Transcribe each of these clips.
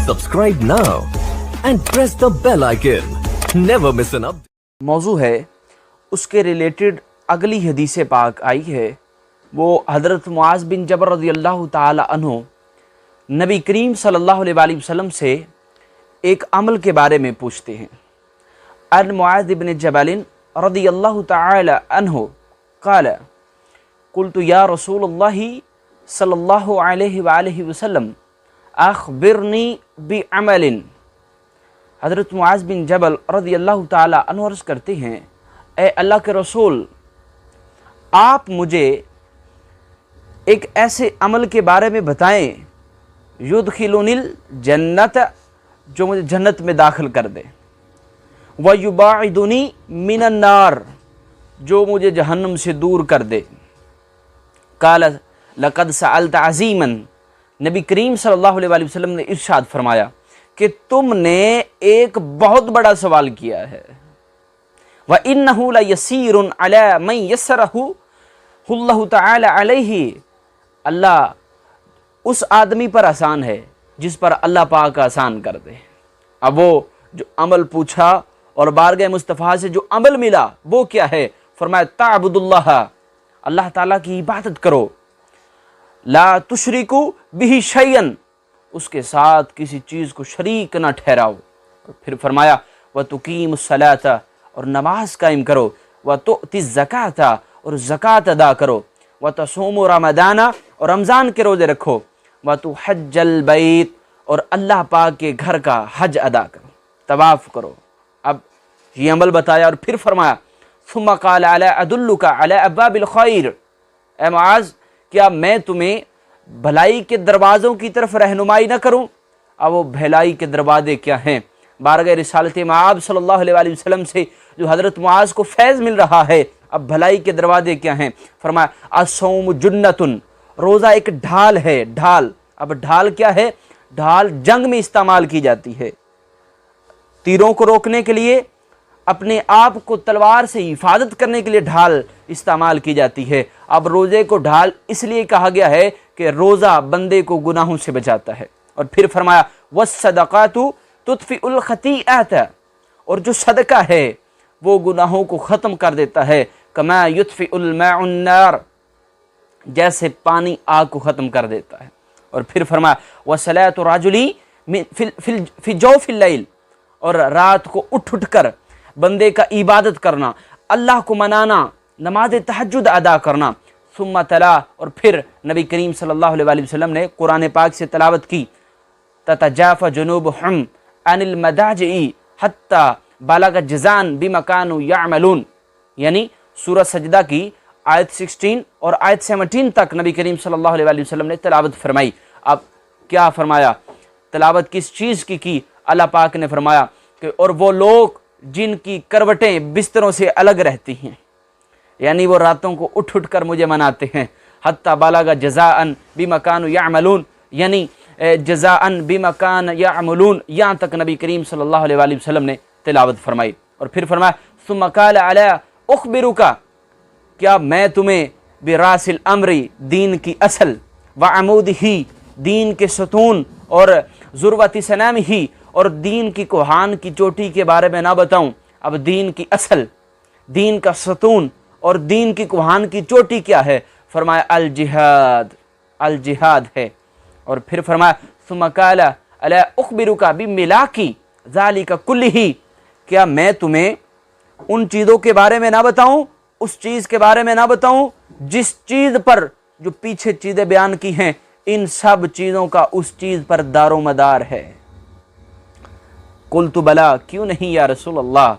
Subscribe now and press the bell icon. Never miss an update. موضوع ہے اس کے related اگلی حدیث پاک آئی ہے، وہ حضرت معاذ بن جبل رضی اللہ تعالی عنہ نبی کریم صلی اللہ علیہ وآلہ وسلم سے ایک عمل کے بارے میں پوچھتے ہیں۔ ان معاذ بن جبل رضی اللہ تعالی عنہ قال قلت یا رسول اللہ صلی اللہ علیہ وآلہ وسلم اخبرنی بعمل۔ حضرت معاذ بن جبل رضی اللہ تعالی عنہ عرض کرتے ہیں، اے اللہ کے رسول، آپ مجھے ایک ایسے عمل کے بارے میں بتائیں یدخلنی الجنت، جو مجھے جنت میں داخل کر دے، ویباعدنی من النار، جو مجھے جہنم سے دور کر دے۔ قال لقد سألت عظیما، نبی کریم صلی اللہ علیہ وآلہ وسلم نے ارشاد فرمایا کہ تم نے ایک بہت بڑا سوال کیا ہے۔ وَإِنَّهُ لَيَسِيرٌ عَلَى مَنْ يَسَّرَهُ اللَّهُ تَعَالَى عَلَيْهِ، اللہ اس آدمی پر آسان ہے جس پر اللہ پاک آسان کر دے۔ اب وہ جو عمل پوچھا اور بارگاہ مصطفیٰ سے جو عمل ملا وہ کیا ہے؟ فرمایا تعبد اللہ، اللہ تعالیٰ کی عبادت کرو، لا تشرکو بہ شیئا، اس کے ساتھ کسی چیز کو شریک نہ ٹھہراؤ۔ اور پھر فرمایا وَتُقِيمُ الصَّلَاةَ، اور نماز قائم کرو، وَتُؤْتِ الزَّكَاةَ، اور زکوٰۃ ادا کرو، وَتَصُومُ رَمَضَانَ، اور رمضان کے روزے رکھو، وَتُحَجَّ الْبَيْتَ، اور اللہ پاک کے گھر کا حج ادا کرو، طواف کرو۔ اب یہ عمل بتایا اور پھر فرمایا ثم قال الا ادلک علی ابواب الخیر، اے معاذ کیا میں تمہیں بھلائی کے دروازوں کی طرف رہنمائی نہ کروں؟ اب وہ بھلائی کے دروازے کیا ہیں؟ بارگاہ رسالت مآب صلی اللہ علیہ وآلہ وسلم سے جو حضرت معاذ کو فیض مل رہا ہے، اب بھلائی کے دروازے کیا ہیں؟ فرمایا الصوم جنۃ، روزہ ایک ڈھال ہے، ڈھال۔ اب ڈھال کیا ہے؟ ڈھال جنگ میں استعمال کی جاتی ہے، تیروں کو روکنے کے لیے، اپنے آپ کو تلوار سے حفاظت کرنے کے لیے ڈھال استعمال کی جاتی ہے۔ اب روزے کو ڈھال اس لیے کہا گیا ہے کہ روزہ بندے کو گناہوں سے بچاتا ہے۔ اور پھر فرمایا والصدقات تطفئ الخطیئات، اور جو صدقہ ہے وہ گناہوں کو ختم کر دیتا ہے، کما یطفئ الماء النار، جیسے پانی آگ کو ختم کر دیتا ہے۔ اور پھر فرمایا وصلاۃ الرجل فی جوف اللیل، اور رات کو اٹھ کر بندے کا عبادت کرنا، اللہ کو منانا، نماز تہجد ادا کرنا۔ ثم تلا، اور پھر نبی کریم صلی اللہ علیہ وآلہ وسلم نے قرآن پاک سے تلاوت کی تتجافى جنوبهم عن المضاجع حتى بلغ جزاء بما كانوا يعملون، یعنی سورہ سجدہ کی آیت 16 اور آیت 17 تک نبی کریم صلی اللہ علیہ وآلہ وسلم نے تلاوت فرمائی۔ اب کیا فرمایا؟ تلاوت کس چیز کی؟ اللہ پاک نے فرمایا کہ اور وہ لوگ جن کی کروٹیں بستروں سے الگ رہتی ہیں، یعنی وہ راتوں کو اٹھ کر مجھے مناتے ہیں، حتی بلغ جزاء بما كانوا يعملون، یعنی جزاء بما كانوا يعملون، یہاں تک نبی کریم صلی اللہ علیہ وآلہ وسلم نے تلاوت فرمائی۔ اور پھر فرمایا ثم قال الا اخبرک، کیا میں تمہیں براس الامر، دین کی اصل، وعمودہ، دین کے ستون، اور ذروۃ صنامہ، اور دین کی کوہان کی چوٹی کے بارے میں نہ بتاؤں؟ اب دین کی اصل، دین کا ستون اور دین کی کوہان کی چوٹی کیا ہے؟ فرمایا الجہاد، الجہاد ہے۔ اور پھر فرمایا ثم قال الا اخبرک بملاک ذلک کلہ، کیا میں تمہیں ان چیزوں کے بارے میں نہ بتاؤں، اس چیز کے بارے میں نہ بتاؤں جس چیز پر جو پیچھے چیزیں بیان کی ہیں، ان سب چیزوں کا اس چیز پر دار و مدار ہے؟ قلت بلا، کیوں نہیں یا رسول اللہ۔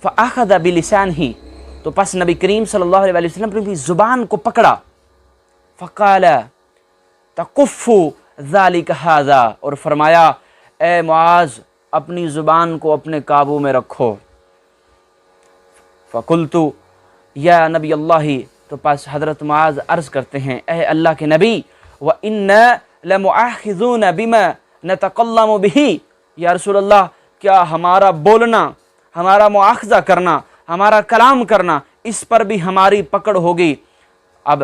فاخذ بلسانہ، تو پس نبی کریم صلی اللہ علیہ وسلم نے اپنی زبان کو پکڑا، فقال تکف ذلک ھذا، اور فرمایا اے معاذ اپنی زبان کو اپنے قابو میں رکھو۔ فقلت یا نبی اللہ، تو پس حضرت معاذ عرض کرتے ہیں اے اللہ کے نبی، وَإِنَّا لَمُؤَاخِذُونَ بِمَا نَتَكَلَّمُ بِهِ، یا رسول اللہ کیا ہمارا بولنا، ہمارا مواخذہ کرنا، ہمارا کلام کرنا، اس پر بھی ہماری پکڑ ہوگی۔ اب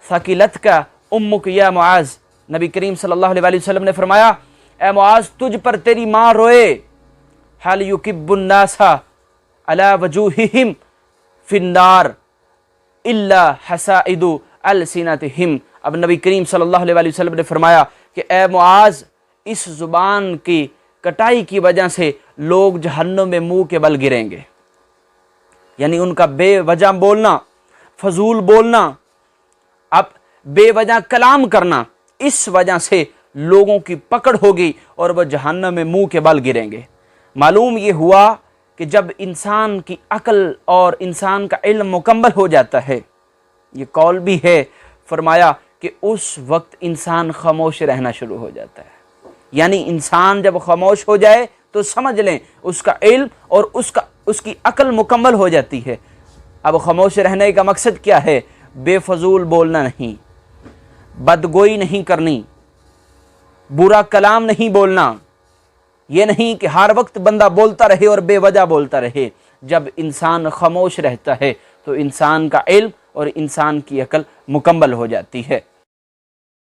ثقلتک امک یا معاذ، نبی کریم صلی اللہ علیہ وسلم نے فرمایا اے معاذ تجھ پر تیری ماں روئے، حل یکب الناس علی وجوہہم فی النار الا حسائد السنتہم۔ اب نبی کریم صلی اللہ علیہ وآلہ وسلم نے فرمایا کہ اے معاذ اس زبان کی کٹائی کی وجہ سے لوگ جہنم میں منہ کے بل گریں گے، یعنی ان کا بے وجہ بولنا، فضول بولنا، اب بے وجہ کلام کرنا، اس وجہ سے لوگوں کی پکڑ ہوگی اور وہ جہنم میں منہ کے بل گریں گے۔ معلوم یہ ہوا کہ جب انسان کی عقل اور انسان کا علم مکمل ہو جاتا ہے، یہ قول بھی ہے، فرمایا کہ اس وقت انسان خاموش رہنا شروع ہو جاتا ہے۔ یعنی انسان جب خاموش ہو جائے تو سمجھ لیں اس کا علم اور اس کی عقل مکمل ہو جاتی ہے۔ اب خاموش رہنے کا مقصد کیا ہے؟ بے فضول بولنا نہیں، بدگوئی نہیں کرنی، برا کلام نہیں بولنا، یہ نہیں کہ ہر وقت بندہ بولتا رہے اور بے وجہ بولتا رہے۔ جب انسان خاموش رہتا ہے تو انسان کا علم اور انسان کی عقل مکمل ہو جاتی ہے۔